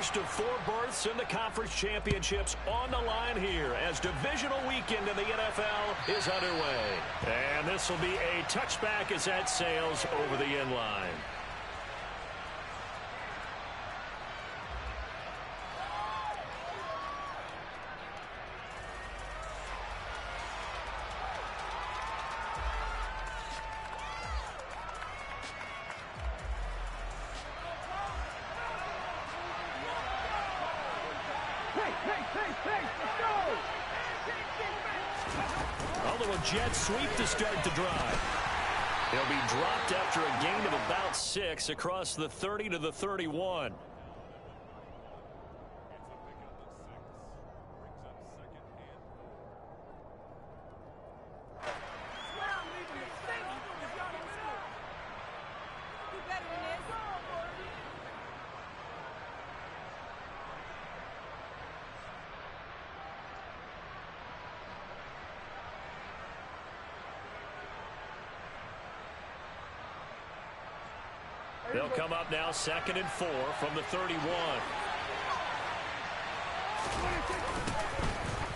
first of 4 berths in the conference championships on the line here as divisional weekend in the NFL is underway. And this will be a touchback as that sails over the end line. Although a jet sweep to start the drive. He'll be dropped after a gain of about 6 across the 30 to the 31. They'll come up now 2nd and 4 from the 31.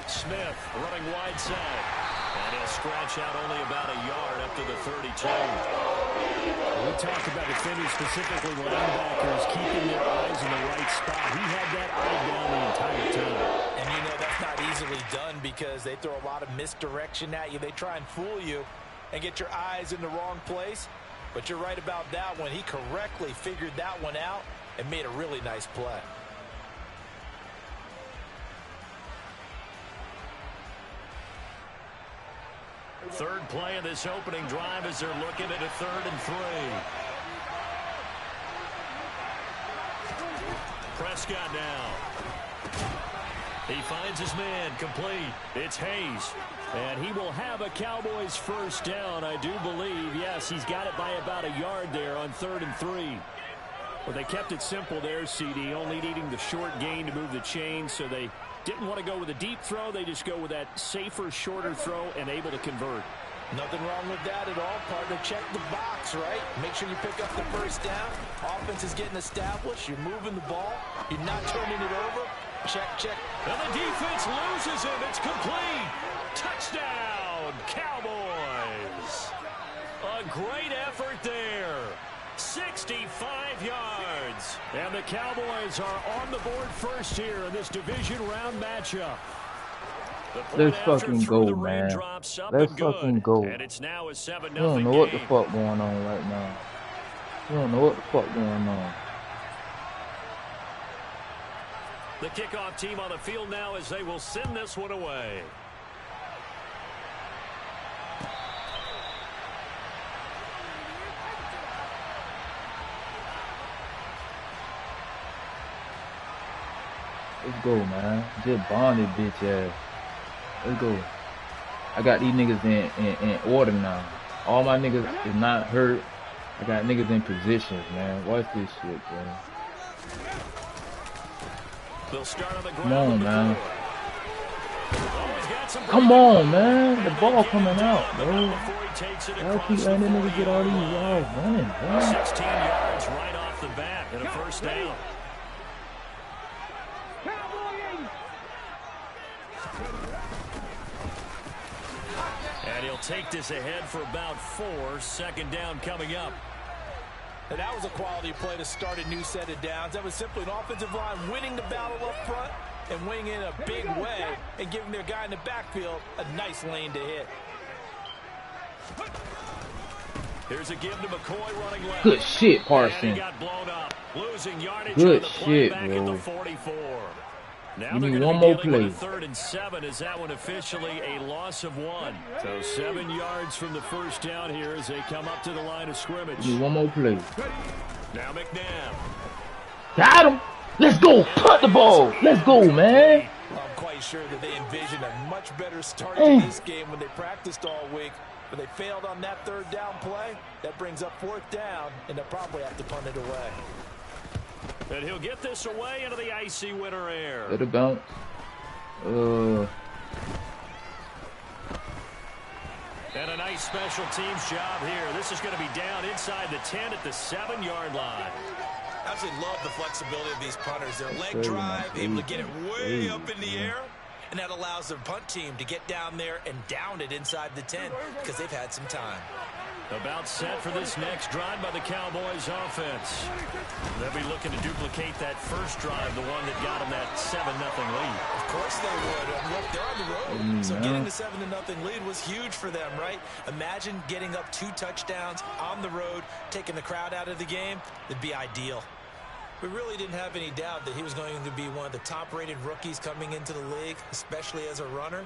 Smith running wide side. And he'll scratch out only about a yard up to the 32. We talk about defenders, specifically linebackers, keeping their eyes in the right spot. He had that eye down the entire time. And you know that's not easily done because they throw a lot of misdirection at you. They try and fool you and get your eyes in the wrong place. But you're right about that one. He correctly figured that one out and made a really nice play. Third play of this opening drive as they're looking at a 3rd and 3. Prescott now. He finds his man complete. It's Hayes. And he will have a Cowboys first down, I do believe. Yes, he's got it by about a yard there on 3rd and 3. Well, they kept it simple there, CD, only needing the short gain to move the chain, so they didn't want to go with a deep throw. They just go with that safer, shorter throw and able to convert. Nothing wrong with that at all, partner. Check the box, right? Make sure you pick up the first down. Offense is getting established. You're moving the ball. You're not turning it over. Check, check. And the defense loses him. It's complete. Touchdown, Cowboys. A great effort there. 65 yards. And the Cowboys are on the board first here in this division round matchup. Let's fucking go, man. Let's fucking go. And it's now a 7-0 You don't know what the fuck going on right now. You don't know what the fuck going on. The kickoff team on the field now as they will send this one away. Let's go, man. Just bonded, bitch ass. Let's go. I got these niggas in order now. All my niggas is not hurt. I got niggas in positions, man. Watch this shit, bro. Come on, man. Come on, man. The ball coming out, bro. Y'all keep letting them niggas get all these yards running, bro. 16 yards right off the bat and a first down. And he'll take this ahead for about 4. 2nd down coming up. And that was a quality play to start a new set of downs. That was simply an offensive line winning the battle up front and winning in a big way and giving their guy in the backfield a nice lane to hit. Here's a give to McCoy running left. Good shit, Parson. And he got blown up. Losing yardage Good on the play shit, back bro. at the 44. Now You they're need going one to be more dealing with play. a 3rd and 7 as that one officially a loss of 1. So 7 yards from the first down here as they come up to the line of scrimmage. You need one more play. Now McNabb. Got him. Let's go. Punt the ball. Let's go, man. I'm quite sure that they envisioned a much better start to this game when they practiced all week. But they failed on that 3rd down play. That brings up 4th down, and they'll probably have to punt it away. And he'll get this away into the icy winter air. Let it bounce. And a nice special teams job here. This is going to be down inside the 10 at the 7-yard line. Absolutely love the flexibility of these punters. Their leg drive, able to get it way up in the air, and that allows their punt team to get down there and down it inside the 10 because they've had some time. About set for this next drive by the Cowboys offense. They'll be looking to duplicate that first drive, the one that got them that 7-0 lead. Of course they would. Look, they're on the road, so getting the 7-0 lead was huge for them, right? Imagine getting up 2 touchdowns on the road, taking the crowd out of the game. It'd be ideal. We really didn't have any doubt that he was going to be one of the top-rated rookies coming into the league, especially as a runner.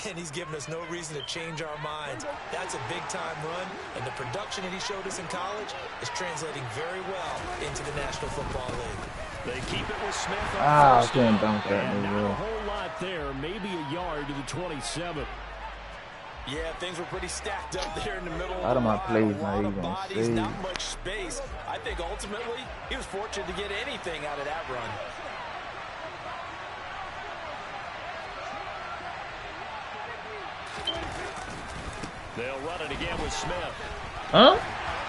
And he's given us no reason to change our minds. That's a big-time run, and the production that he showed us in college is translating very well into the National Football League. They keep it with Smith. I can't bounce that. And not a whole lot there, maybe a yard to the 27. Yeah, things were pretty stacked up there in the middle. Out of my plays, a lot of bodies, not much space. I think ultimately he was fortunate to get anything out of that run. They'll run it again with Smith. Huh?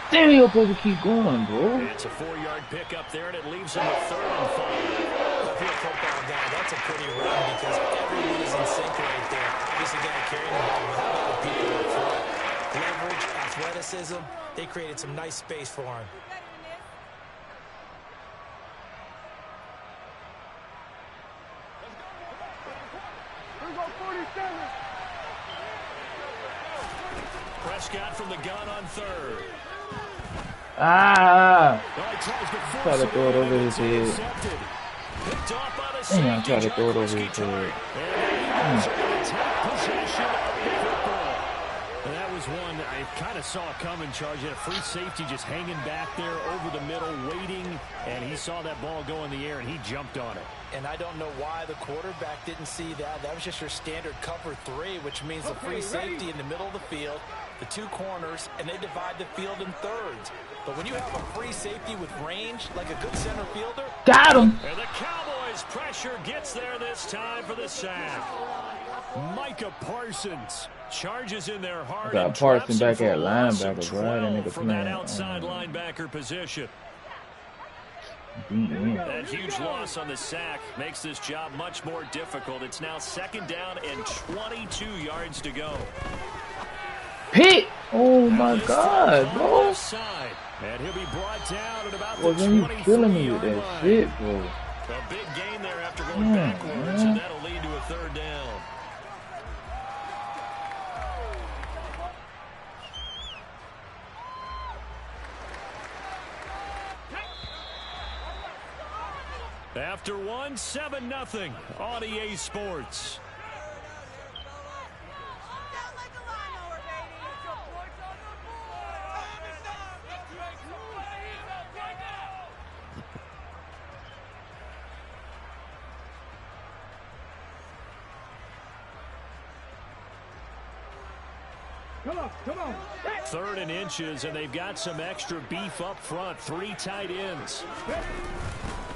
Damn, you're supposed to keep going, bro. It's a 4-yard pickup there, and it leaves them with 3rd and 5. If you're a football guy, that's a pretty run because everyone is in sync right there. Obviously, got to carry the ball, but how about the people up front? Leverage, athleticism, they created some nice space for him. Prescott from the gun on 3rd. Try to throw it over his head. Damn, I tried to throw it over his head. And that was one I kind of saw coming, Charge. He had a free safety just hanging back there over the middle, waiting, and he saw that ball go in the air, and he jumped on it. And I don't know why the quarterback didn't see that. That was just your standard cover 3, which means the free safety in the middle of the field, the 2 corners, and they divide the field in thirds. But when you have a free safety with range, like a good center fielder... Got him! And the Cowboys' pressure gets there this time for the sack. Micah Parsons charges in there hard. Got Parsons back at linebacker, right? From that outside linebacker position. That huge loss on the sack makes this job much more difficult. It's now 2nd down and 22 yards to go. Pick! Oh my God, bro! And he'll be brought down at about Well, the then you killing me with that line. shit, bro. A big gain there after going backwards, and that'll lead to a 3rd down. After 7-0 on EA Sports. Come on. 3rd and inches, and they've got some extra beef up front. 3 tight ends.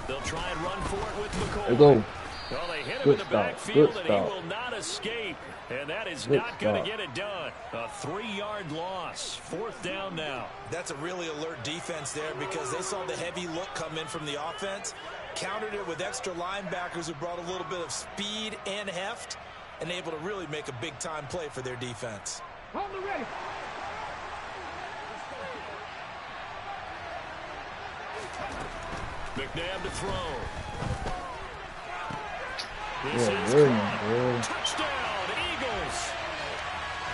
They'll try and run for it with McCoy. There go. Well, they hit him in the backfield, and he will not escape. And that is not going to get it done. A 3-yard loss. 4th down now. That's a really alert defense there because they saw the heavy look come in from the offense, countered it with extra linebackers who brought a little bit of speed and heft, and able to really make a big-time play for their defense. Ready. McNabb to throw. This Yeah, is William, touchdown, Eagles.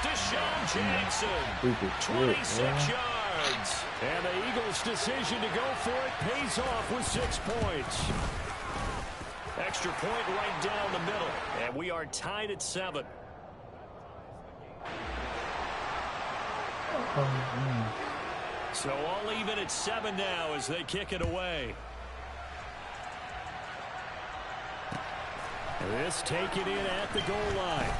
Deshaun Jackson, 26 yards. And the Eagles' decision to go for it pays off with 6 points. Extra point right down the middle. And we are tied at 7. So all even at 7 now as they kick it away. This taken in at the goal line.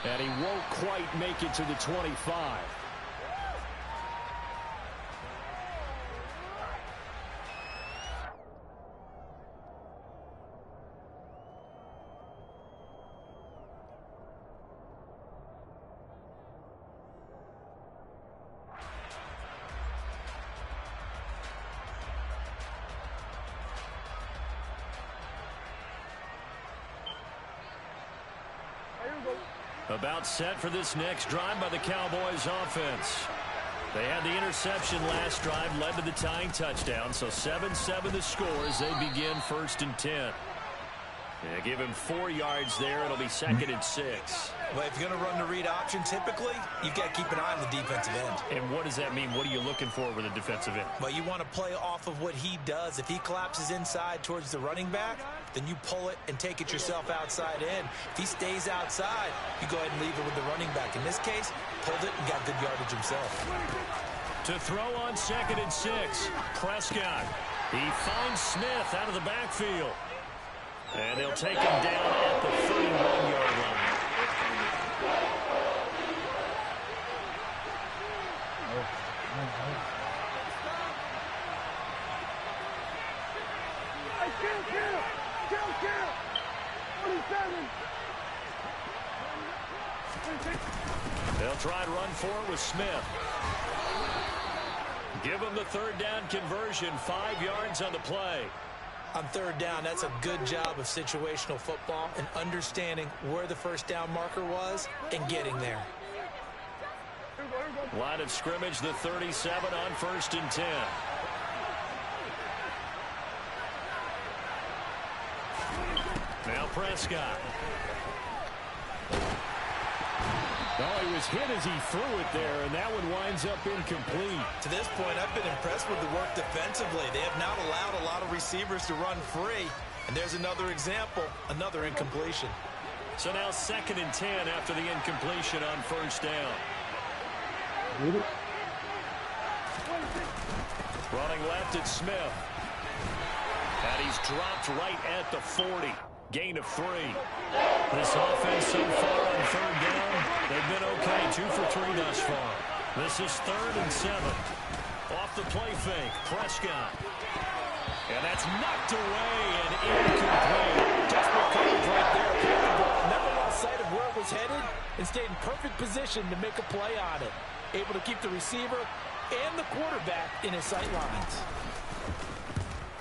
And he won't quite make it to the 25. About set for this next drive by the Cowboys offense. They had the interception last drive, led to the tying touchdown. So 7-7 the score as they begin 1st and 10. Yeah, give him 4 yards there. It'll be 2nd and 6. Well, if you're going to run the read option, typically, you've got to keep an eye on the defensive end. And what does that mean? What are you looking for with a defensive end? Well, you want to play off of what he does. If he collapses inside towards the running back, then you pull it and take it yourself outside in. If he stays outside, you go ahead and leave it with the running back. In this case, pulled it and got good yardage himself. To throw on 2nd and 6, Prescott. He finds Smith out of the backfield. And they'll take him down at the 31-yard line. They'll try and run for it with Smith. Give him the 3rd down conversion, 5 yards on the play. On 3rd down, that's a good job of situational football and understanding where the 1st down marker was and getting there. Line of scrimmage, the 37 on 1st and 10. Now Prescott. Oh, he was hit as he threw it there, and that one winds up incomplete. To this point, I've been impressed with the work defensively. They have not allowed a lot of receivers to run free. And there's another example, another incompletion. So now 2nd and 10 after the incompletion on 1st down. Running left, it's Smith. And he's dropped right at the 40. Gain of 3. This offense so far on 3rd down, they've been okay. 2 for 3 thus far. This is 3rd and 7. Off the play fake, Prescott. And that's knocked away and incomplete. Desperate coverage right there. Caught the ball, never lost sight of where it was headed, and stayed in perfect position to make a play on it. Able to keep the receiver and the quarterback in his sight lines.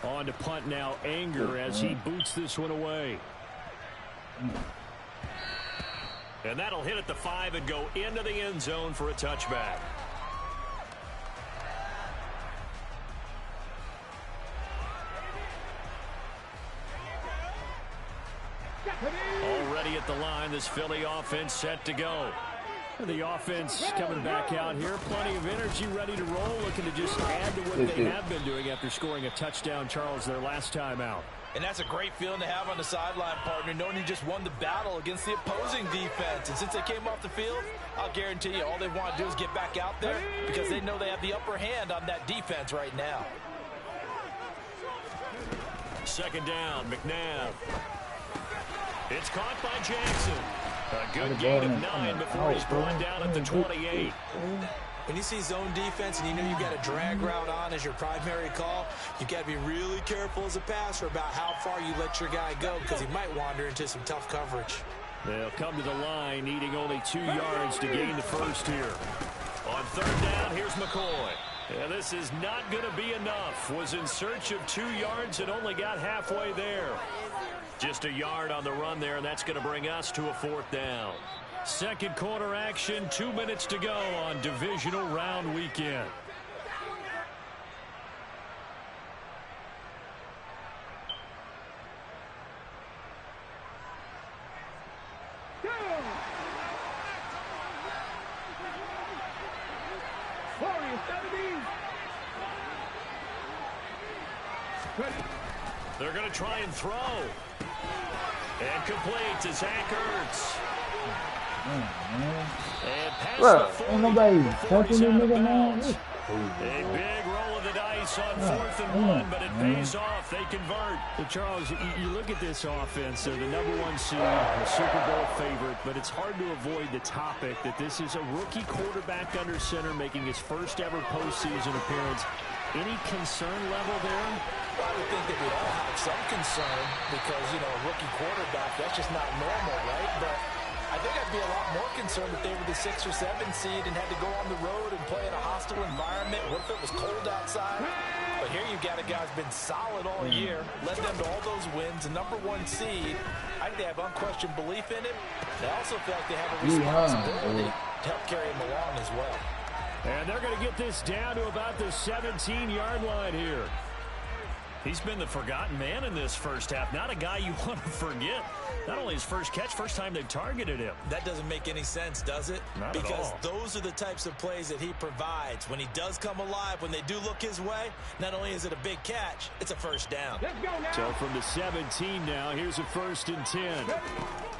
On to punt now, Anger as he boots this one away. And that'll hit at the 5 and go into the end zone for a touchback. Already at the line, this Philly offense set to go. The offense coming back out here. Plenty of energy, ready to roll, looking to just add to what they have been doing after scoring a touchdown, Charles, their last time out. And that's a great feeling to have on the sideline, partner, knowing you just won the battle against the opposing defense. And since they came off the field, I'll guarantee you all they want to do is get back out there because they know they have the upper hand on that defense right now. 2nd down, McNabb. It's caught by Jackson. A good gain of 9 before he's brought down at the 28. When you see zone defense and you know you've got a drag route on as your primary call, you've got to be really careful as a passer about how far you let your guy go because he might wander into some tough coverage. They'll come to the line needing only 2 yards to gain the first here. On 3rd down, here's McCoy. Yeah, this is not going to be enough. Was in search of 2 yards and only got halfway there. Just a yard on the run there, and that's going to bring us to a 4th down. 2nd quarter action, 2 minutes to go on divisional round weekend. They're going to try and throw. And complete to Zach Ertz. And past the 40 before he's out of bounds. A big roll of the dice on 4th and 1, but it pays off. They convert. Well, Charles, you look at this offense. They're the #1 seed, a Super Bowl favorite, but it's hard to avoid the topic that this is a rookie quarterback under center making his first ever postseason appearance. Any concern level there? I would think that we all have some concern because, you know, a rookie quarterback, that's just not normal, right? But I I think I'd be a lot more concerned if they were the 6 or 7 seed and had to go on the road and play in a hostile environment. What if it was cold outside? But here you've got a guy who's been solid all year, led them to all those wins, a #1 seed. I think they have unquestioned belief in him. They also feel like they have a responsibility to help carry him along as well. And they're going to get this down to about the 17-yard line here. He's been the forgotten man in this first half. Not a guy you want to forget. Not only his first catch, first time they've targeted him. That doesn't make any sense, does it? Not because at all. Those are the types of plays that he provides. When he does come alive, when they do look his way, not only is it a big catch, it's a first down. Let's go now. So from the 17 now, here's a 1st and 10.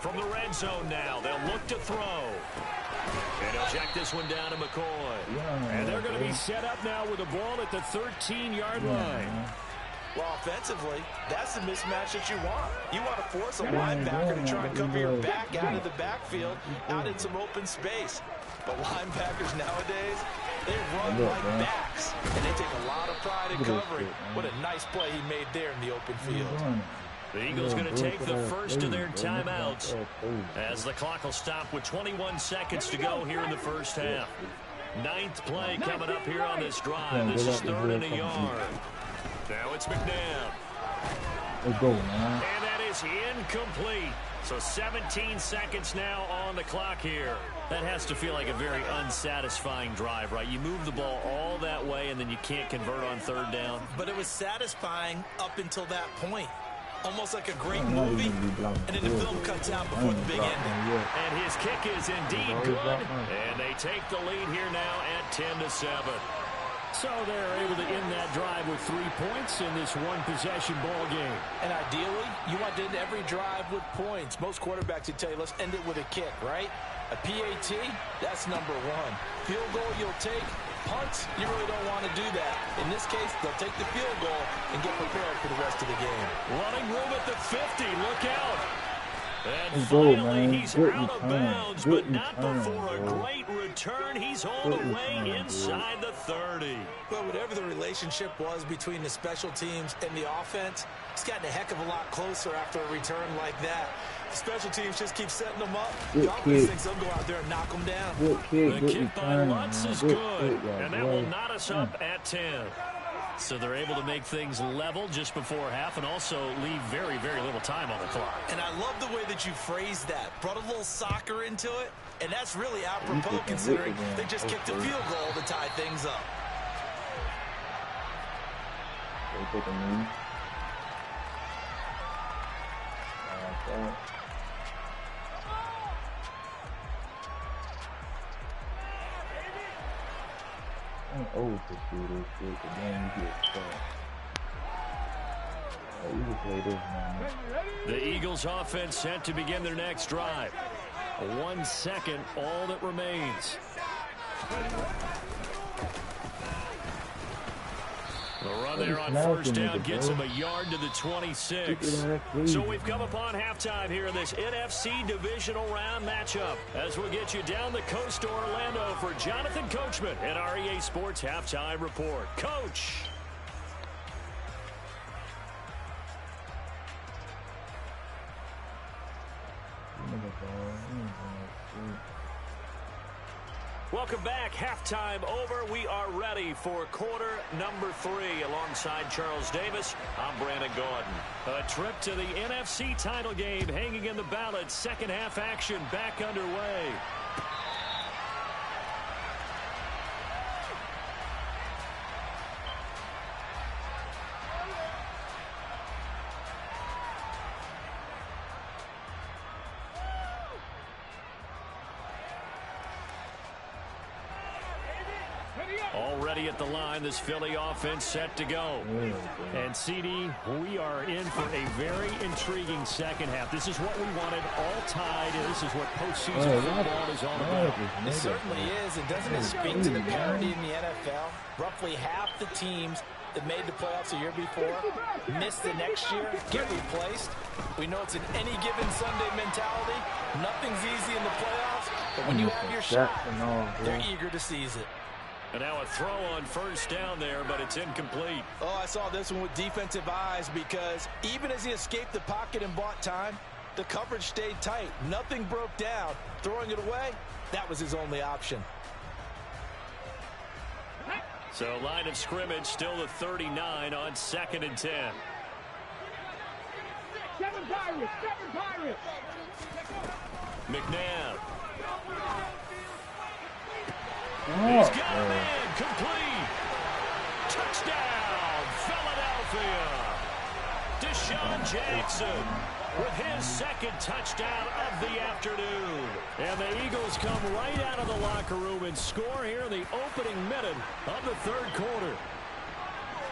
From the red zone now, they'll look to throw. And he'll check this one down to McCoy. And they're going to be set up now with the ball at the 13-yard line. Well, offensively, that's the mismatch that you want. You want to force a linebacker to try and cover your back out of the backfield, out in some open space. But linebackers nowadays, they run like backs, and they take a lot of pride in covering. What a nice play he made there in the open field. The Eagles going to take the first of their timeouts as the clock will stop with 21 seconds to go here in the first half. 9th play coming up here on this drive. This is 3rd and a yard. Now it's McNabb. Let's go, man. And that is incomplete. So 17 seconds now on the clock here. That has to feel like a very unsatisfying drive, right? You move the ball all that way, and then you can't convert on 3rd down. But it was satisfying up until that point. Almost like a great movie, and then the film cuts out before the big ending. And his kick is indeed good, and they take the lead here now at 10-7. So they're able to end that drive with 3 points in this one-possession ball game. And ideally, you want to end every drive with points. Most quarterbacks would tell you, let's end it with a kick, right? A PAT, that's #1. Field goal you'll take. Punts, you really don't want to do that. In this case, they'll take the field goal and get prepared for the rest of the game. Running room at the 50. Look out. And Let's go, finally, man. he's Good out of return. bounds, Good but not return, before a bro. great return. He's all the way inside the 30. Well, whatever the relationship was between the special teams and the offense, it's gotten a heck of a lot closer after a return like that. The special teams just keep setting them up. The offense thinks they'll go out there and knock them down. The kick by Lutz is good, and that will knot us up at 10. So they're able to make things level just before half and also leave very, very little time on the clock. And I love the way that you phrased that. Brought a little soccer into it, and that's really apropos considering they just kicked a field goal to tie things up. They take a knee. I'm old to do this shit, but then you get stuck. You can play this, man. The Eagles offense set to begin their next drive. 1 second, all that remains. The run there on 1st down gets him a yard to the 26. So we've come upon halftime here in this NFC divisional round matchup. As we'll get you down the coast to Orlando for Jonathan Coachman and our EA Sports Halftime Report. Coach. Welcome back. Halftime over. We are ready for quarter number 3 alongside Charles Davis. I'm Brandon Gaudin. A trip to the NFC title game hanging in the balance. Second half action back underway. Already at the line, this Philly offense set to go. And CD, we are in for a very intriguing second half. This is what we wanted, all tied, and this is what postseason football is all about. It certainly is, and doesn't it speak to the parity in the NFL? Roughly half the teams that made the playoffs the year before miss the next year, get replaced. We know it's an any given Sunday mentality. Nothing's easy in the playoffs, but when you have your shot, they're eager to seize it. And now a throw on 1st down there, but it's incomplete. Oh, I saw this one with defensive eyes because even as he escaped the pocket and bought time, The coverage stayed tight. Nothing broke down. Throwing it away, that was his only option. So line of scrimmage still the 39 on 2nd and 10. Seven Pirates. McNabb. Oh, He's got a man. Complete. Touchdown, Philadelphia. Deshaun Jackson with his 2nd touchdown of the afternoon. And the Eagles come right out of the locker room and score here in the opening minute of the 3rd quarter.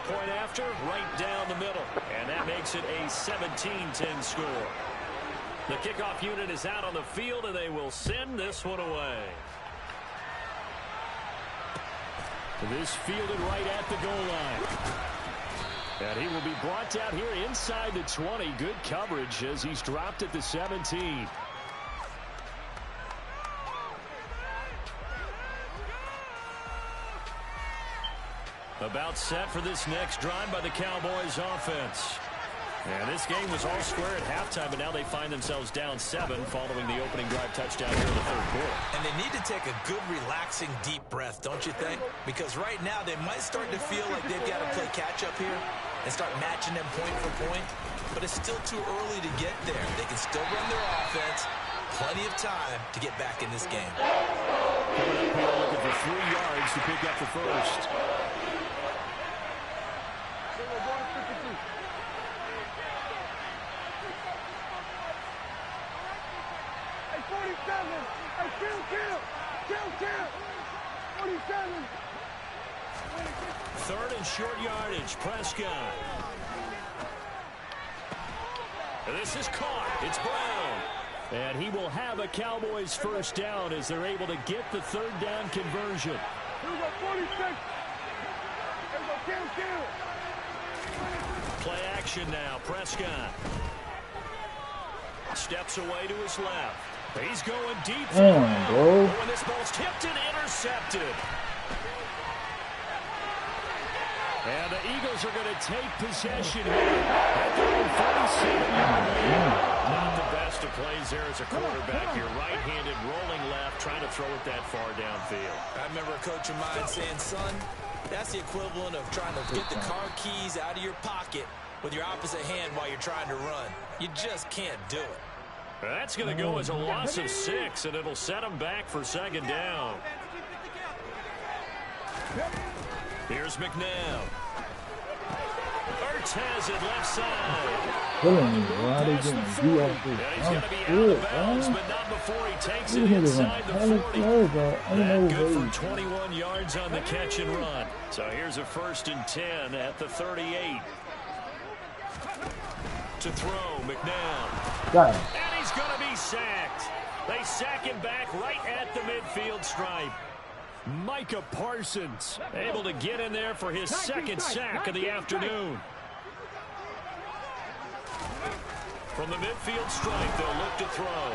Point after, right down the middle. And that makes it a 17-10 score. The kickoff unit is out on the field, and they will send this one away. This fielded right at the goal line. And he will be brought down here inside the 20. Good coverage as he's dropped at the 17. About set for this next drive by the Cowboys offense. And this game was all square at halftime, but now they find themselves down 7 following the opening drive touchdown here in the 3rd quarter. And they need to take a good, relaxing, deep breath, don't you think? Because right now they might start to feel like they've got to play catch-up here and start matching them point for point. But it's still too early to get there. They can still run their offense. Plenty of time to get back in this game. Coming up here looking for 3 yards to pick up the first. Third and short yardage. Prescott. This is caught. It's Brown. And he will have a Cowboys first down as they're able to get the 3rd down conversion. Here we go, 46. Here we go, kill. Play action now. Prescott. Steps away to his left. He's going deep. bro. When this ball's tipped and intercepted. And the Eagles are going to take possession here at their own 47. Not the best of plays there as a quarterback. You're right-handed, rolling left, trying to throw it that far downfield. I remember a coach of mine saying, son, that's the equivalent of trying to get the car keys out of your pocket with your opposite hand while you're trying to run. You just can't do it. That's going to go as a loss of 6, and it'll set them back for 2nd down. Here's McNabb. Ertz has it left side. Why they getting beat off this? And he's going to be out of bounds, but not before he takes it inside the 40. That good for 21 yards on the catch and run. So here's a 1st and 10 at the 38. To throw, McNabb. And he's going to be sacked. They sack him back right at the midfield stripe. Micah Parsons able to get in there for his 2nd sack of the afternoon. From the midfield stripe, they'll look to throw.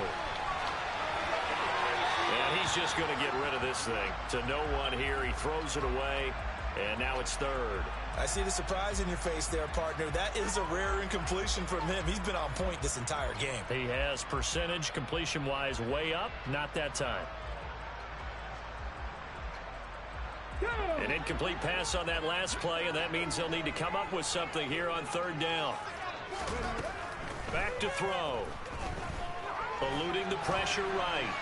And he's just going to get rid of this thing. To no one here, he throws it away, and now it's 3rd. I see the surprise in your face there, partner. That is a rare incompletion from him. He's been on point this entire game. He has percentage completion-wise way up. Not that time. An incomplete pass on that last play, and that means they'll need to come up with something here on 3rd down. Back to throw. Eluding the pressure right.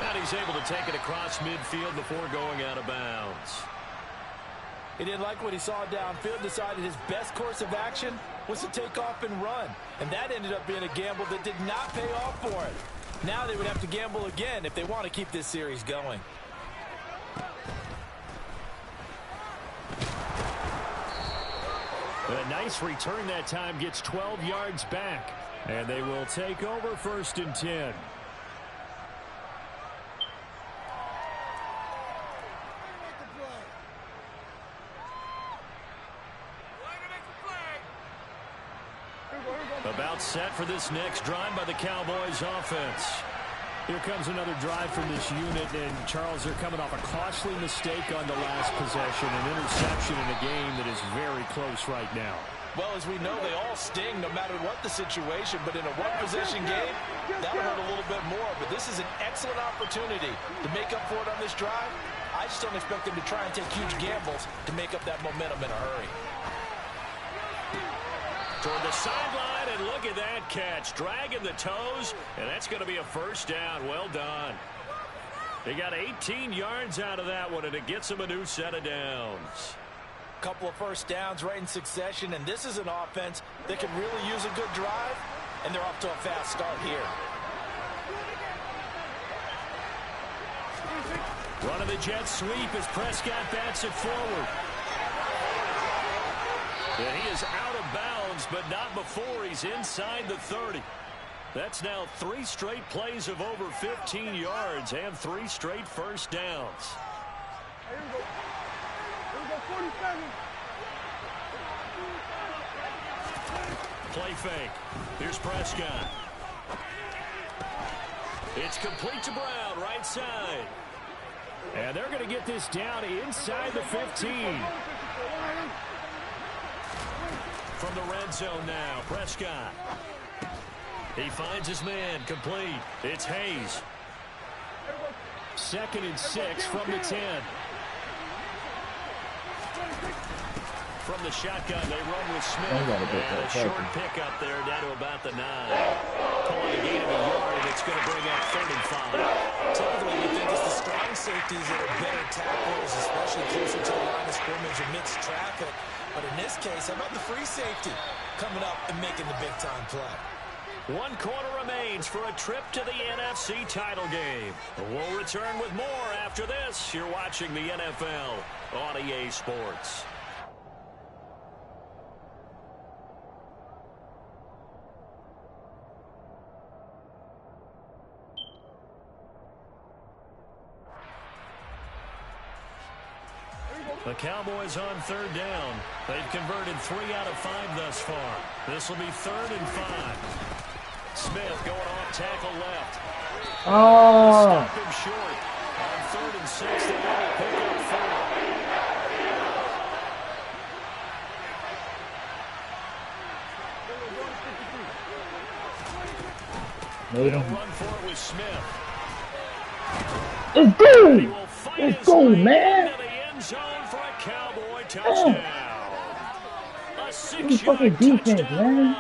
And he's able to take it across midfield before going out of bounds. He didn't like what he saw downfield, decided his best course of action was to take off and run. And that ended up being a gamble that did not pay off for it. Now they would have to gamble again if they want to keep this series going. A nice return that time, gets 12 yards back. And they will take over 1st and 10. About set for this next drive by the Cowboys offense. Here comes another drive from this unit, and Charles, they're coming off a costly mistake on the last possession, an interception in a game that is very close right now. Well, as we know, they all sting no matter what the situation, but in a one-possession game, that'll hurt a little bit more. But this is an excellent opportunity to make up for it on this drive. I just don't expect them to try and take huge gambles to make up that momentum in a hurry. Toward the sideline, and look at that catch. Dragging the toes, and that's going to be a first down. Well done. They got 18 yards out of that one, and it gets them a new set of downs. Couple of first downs right in succession, and this is an offense that can really use a good drive, and they're off to a fast start here. Running the jet sweep as Prescott bats it forward. And he is out of bounds, but not before he's inside the 30. That's now 3 straight plays of over 15 yards and 3 straight first downs. Here we go. Here we go, 47. Play fake. Here's Prescott. It's complete to Brown, right side. And they're going to get this down inside the 15. From the red zone now, Prescott. He finds his man, complete. It's Hayes. 2nd and 6 from the 10. From the shotgun, they run with Smith. And a short pickup there down to about the 9. Pulling a gain of a yard, and it's going to bring up 3rd and 5. Typically, you think it's the strong safeties that are better tacklers, especially closer to the line of scrimmage amidst traffic. But in this case, how about the free safety coming up and making the big-time play? 1 quarter remains for a trip to the NFC title game. We'll return with more after this. You're watching the NFL on EA Sports. The Cowboys on 3rd down. They've converted 3 out of 5 thus far. This will be 3rd and 5. Smith going off tackle left. Oh. Stop him short. On 3rd and 6, they only pick up 4. They'll run for it with Smith. Let's go! Let's go, man! Zone for a Cowboy touchdown. A 6-yard defense, man.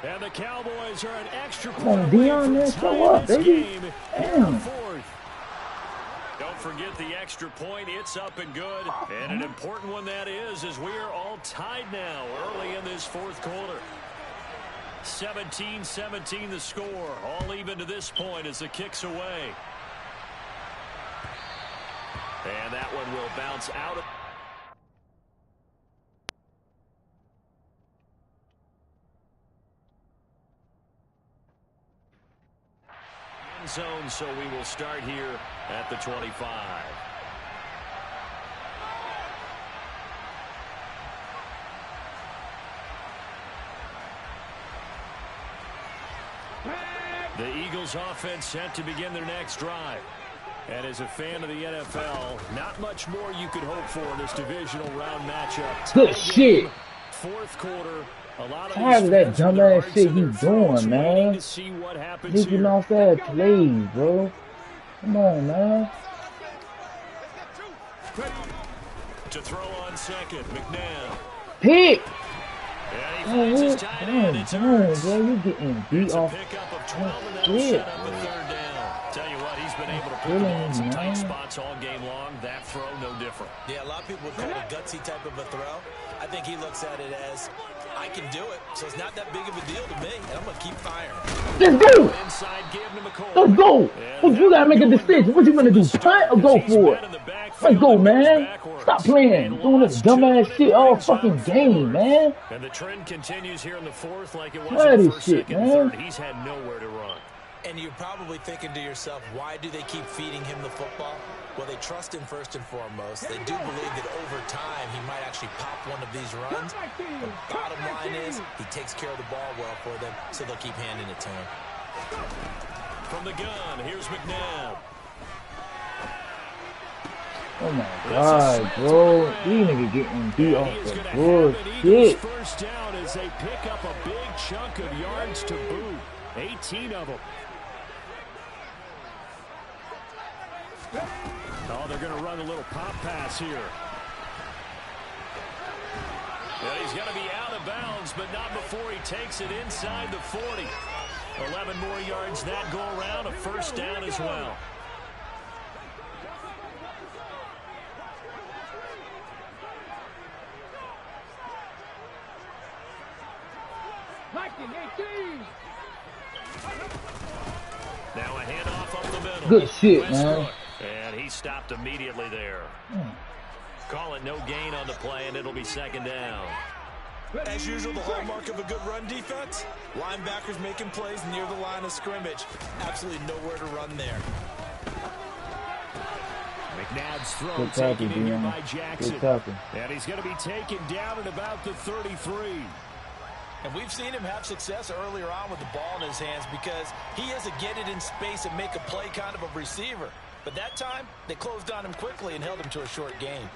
And the Cowboys are an extra Come on, Dion, man, show up, baby. Damn. Don't forget the extra point. It's up and good. And an important one that is, as we are all tied now early in this 4th quarter. 17-17 the score. All even to this point as the kick's away. And that one will bounce out. End zone, so we will start here at the 25. The Eagles offense set to begin their next drive. And as a fan of the NFL, not much more you could hope for in this divisional round matchup. Good shit. 4th quarter. A lot of tired of that dumbass shit he's doing, man. Leaking off that plays, bro. Come on, man. To throw on 2nd, McNabb. Pick. And he finds his tight end. It's Hurts. Bro, you getting beat off. Pickup of 12, and that'll set up a 3rd down. Tell you what, he's been able to put the ball in some tight spots all game long. That throw, no different. Yeah, a lot of people would call it a gutsy type of a throw. I think he looks at it as, I can do it, so it's not that big of a deal to me, and I'm going to keep firing. Let's go! Inside, give him a call. Let's go! Well, you got to make a decision. What you going to do, punt or go for it? Let's go, man. Stop playing. Doing this dumbass shit all fucking game, man. And the trend continues here in the 4th like it was in the 1st, 2nd, and 3rd. He's had nowhere to run. And you're probably thinking to yourself, why do they keep feeding him the football? Well, they trust him first and foremost. They do believe that over time he might actually pop one of these runs. The bottom line is he takes care of the ball well for them, so they'll keep handing it to him. From the gun, here's McNabb. Oh my God, bro. These niggas getting beat off the bullshit. First down as they pick up a big chunk of yards to boot. 18 of them. Oh, they're going to run a little pop pass here. And he's going to be out of bounds, but not before he takes it inside the 40. 11 more yards that go around, a first down as well. Now a handoff up the middle. Good shit, man. And he stopped immediately there. Call it no gain on the play, and it'll be second down. As usual, the hallmark of a good run defense, linebackers making plays near the line of scrimmage. Absolutely nowhere to run there. McNabb's throw taken in here by Jackson. And he's going to be taken down at about the 33. And we've seen him have success earlier on with the ball in his hands because he is a get it in space and make a play kind of a receiver. But that time, they closed on him quickly and held him to a short gain.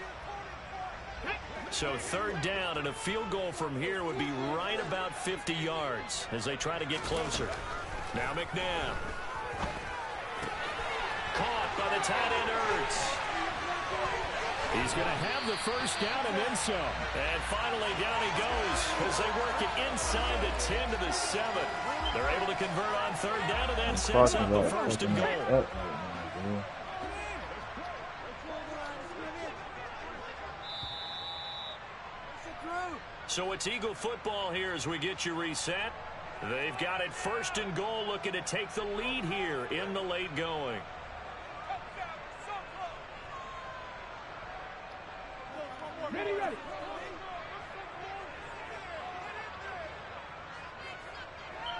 So third down and a field goal from here would be right about 50 yards as they try to get closer. Now McNabb. Caught by the tight end Ertz. He's going to have the first down and then some. And finally down he goes as they work it inside the 10 to the 7. They're able to convert on third down and then sets up the first and goal. So it's Eagle football here as we get you reset. They've got it first and goal, looking to take the lead here in the late going. Ready.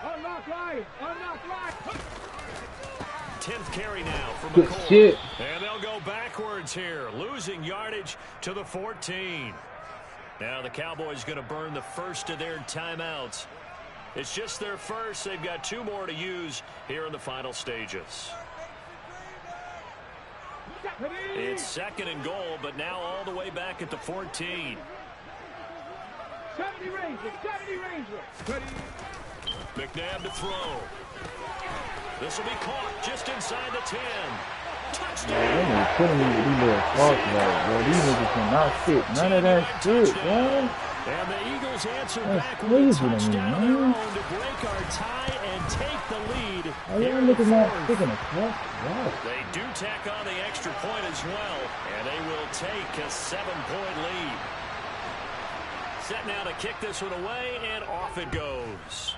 Unlock line. 10th carry now from Good McCoy. shit. And they'll go backwards here, losing yardage to the 14. Now the Cowboys going to burn the first of their timeouts. It's just their first. They've got 2 more to use here in the final stages. It's second and goal, but now all the way back at the 14. 70 Ranger. McNabb to throw. This will be caught just inside the 10. Touchdown. They're killing me with these little false routes, bro. These niggas cannot fit none of that shit, man. And the Eagles answer That's back with a crazy to me, touchdown of their man. own to break our tie and take the lead. Are y'all niggas not sticking a cross? Wow. They do tack on the extra point as well, and they will take a 7-point lead. Set now to kick this one away, and off it goes.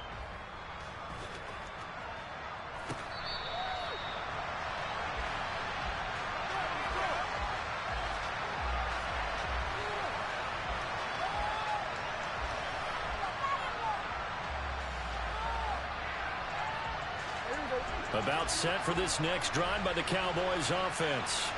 About set for this next drive by the Cowboys offense.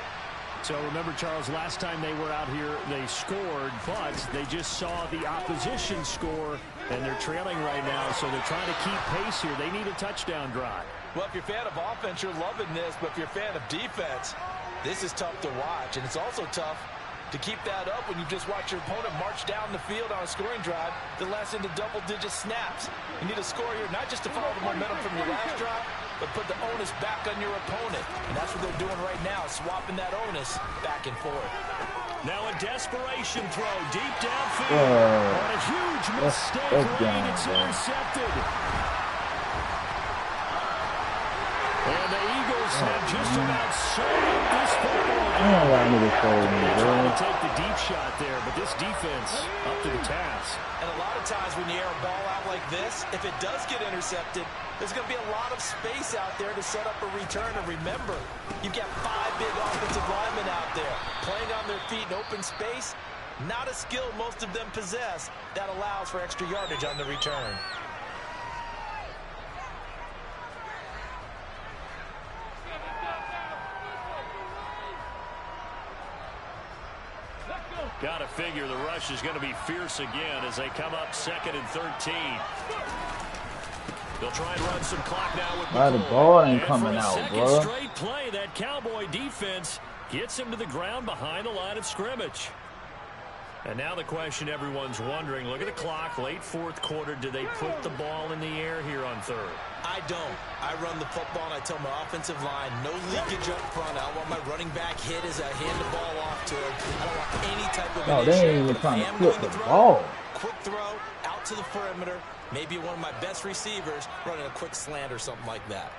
So remember, Charles, last time they were out here, they scored, but they just saw the opposition score, and they're trailing right now, so they're trying to keep pace here. They need a touchdown drive. Well, if you're a fan of offense, you're loving this, but if you're a fan of defense, this is tough to watch, and it's also tough to keep that up when you just watch your opponent march down the field on a scoring drive that lasts into double-digit snaps. You need a score here, not just to follow the momentum from your last drive, but put the onus back on your opponent. And that's what they're doing right now, swapping that onus back and forth. Now a desperation throw deep downfield. On a huge mistake, down, it's intercepted. And the Eagles have just about sewn up this football game. Trying to take the deep shot there, but this defense up to the task. And a lot of times when you air a ball out like this, if it does get intercepted, there's going to be a lot of space out there to set up a return. And remember, you've got 5 big offensive linemen out there playing on their feet in open space. Not a skill most of them possess that allows for extra yardage on the return. Got to figure the rush is going to be fierce again as they come up 2nd and 13. They'll try and run some clock now with the ball ain't coming out, bro. Straight play, that Cowboy defense Gets him to the ground behind the line of scrimmage. And now the question everyone's wondering, look at the clock, late fourth quarter, do they put the ball in the air here on third? I don't. I run the football, and I tell my offensive line, no leakage up front. I don't want my running back hit as I hand the ball off to him. I don't want any type of No, they ain't even trying to flip the ball. Quick throw, out to the perimeter. Maybe one of my best receivers running a quick slant or something like that.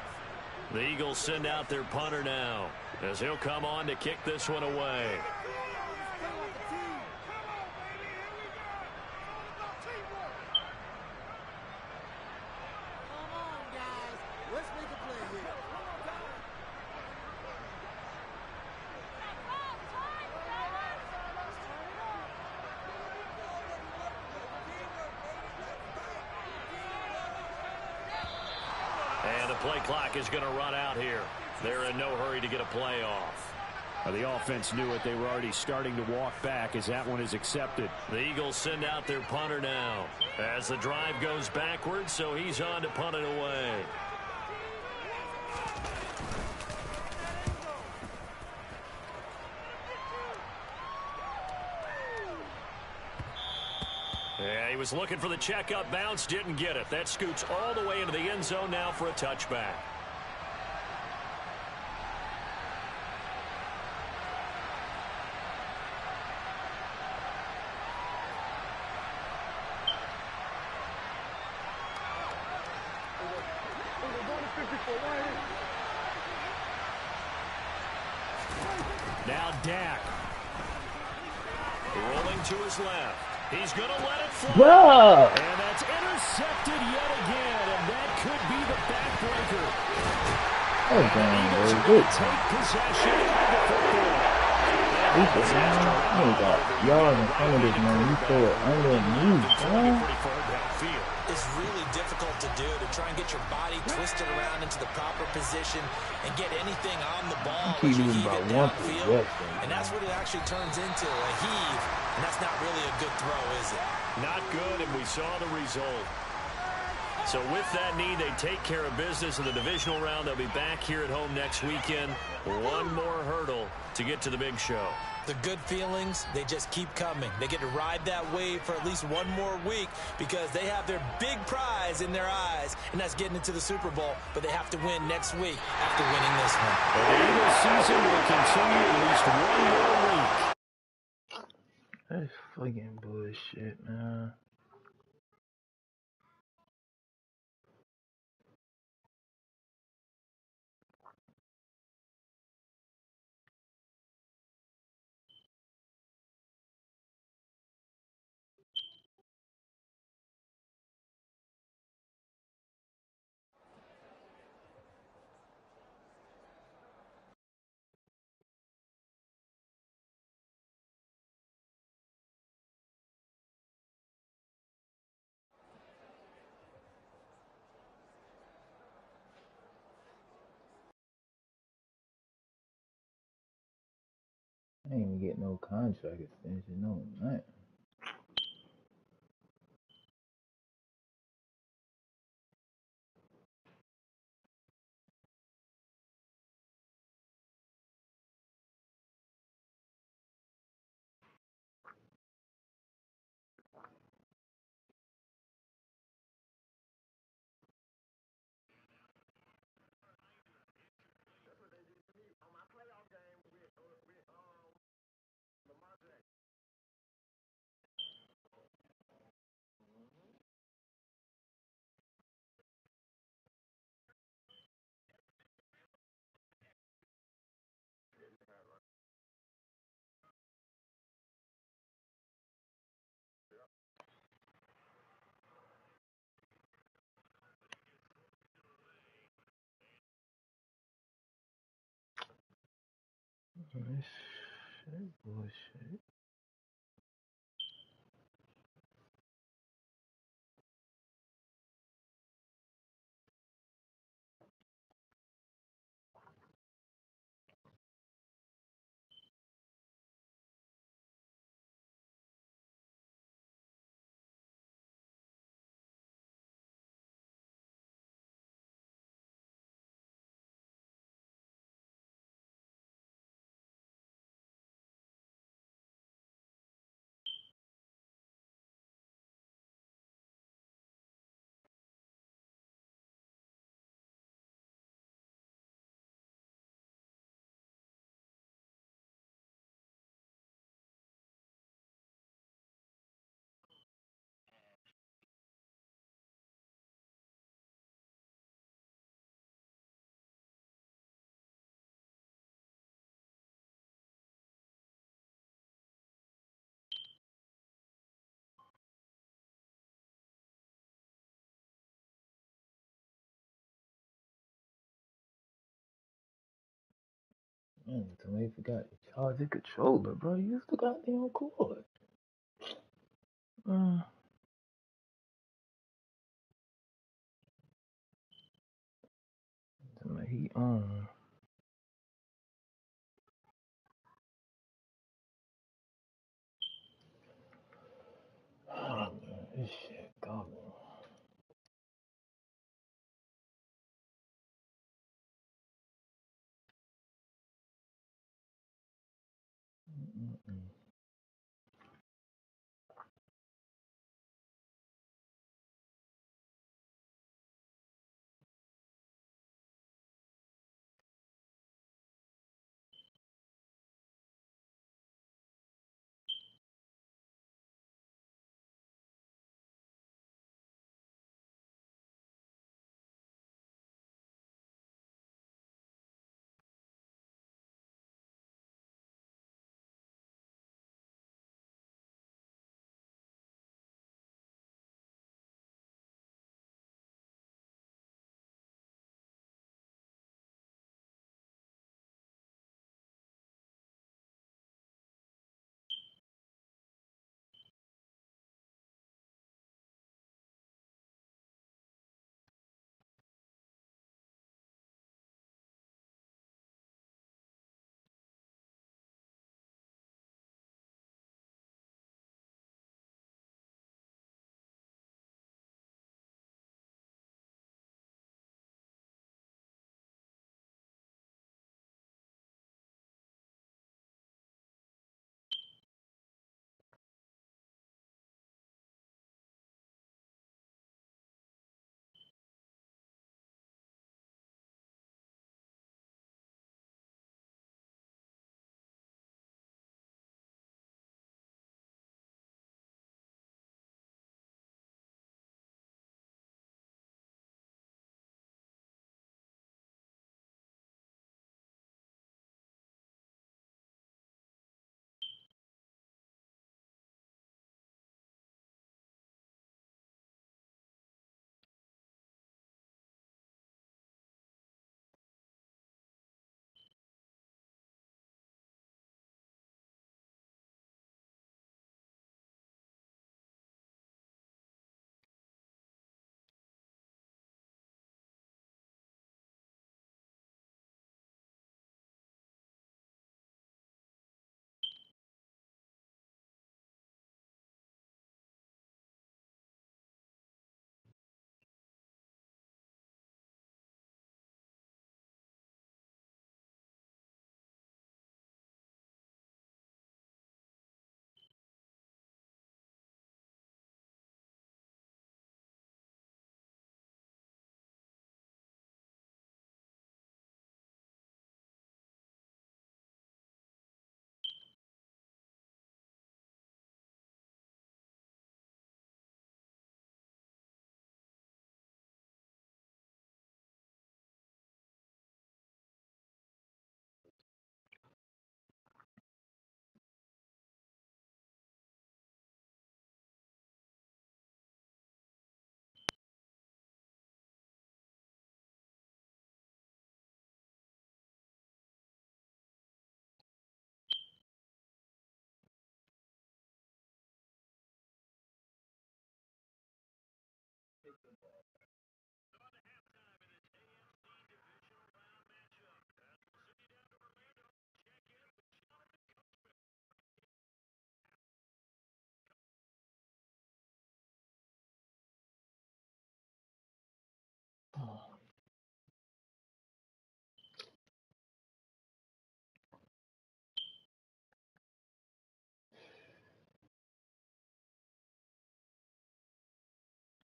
The Eagles send out their punter now as he'll come on to kick this one away. And the play clock is going to run out here. They're in no hurry to get a play off. The offense knew it. They were already starting to walk back as that one is accepted. The Eagles send out their punter now as the drive goes backwards, so he's on to punt it away. Yeah, he was looking for the checkup bounce, didn't get it. That scoots all the way into the end zone now for a touchback. Now Dak. Rolling to his left. He's going to let it fly. Bruh. And that's intercepted yet again, and that could be the backbreaker. Oh, damn, bro. Good. Take possession of the football. You got yards in front of this man. You throw it underneath, bro. It's really difficult to do, to try and get your body twisted around into the proper position and get anything on the ball as you heave it downfield. And that's what it actually turns into, a heave. And that's not really a good throw, is it? Not good, and we saw the result. So with that need, they take care of business in the divisional round. They'll be back here at home next weekend. One more hurdle to get to the big show. The good feelings, they just keep coming. They get to ride that wave for at least one more week because they have their big prize in their eyes, and that's getting into the Super Bowl. But they have to win next week after winning this one. The Eagles season will continue at least one more week. That's fucking bullshit, man. I ain't even get no contract extension, no nothing. This shit bullshit. Man, somebody forgot to charge the controller, bro. Use the goddamn cord. Uh, somebody he on. Oh, man, this shit gone. Mm-mm.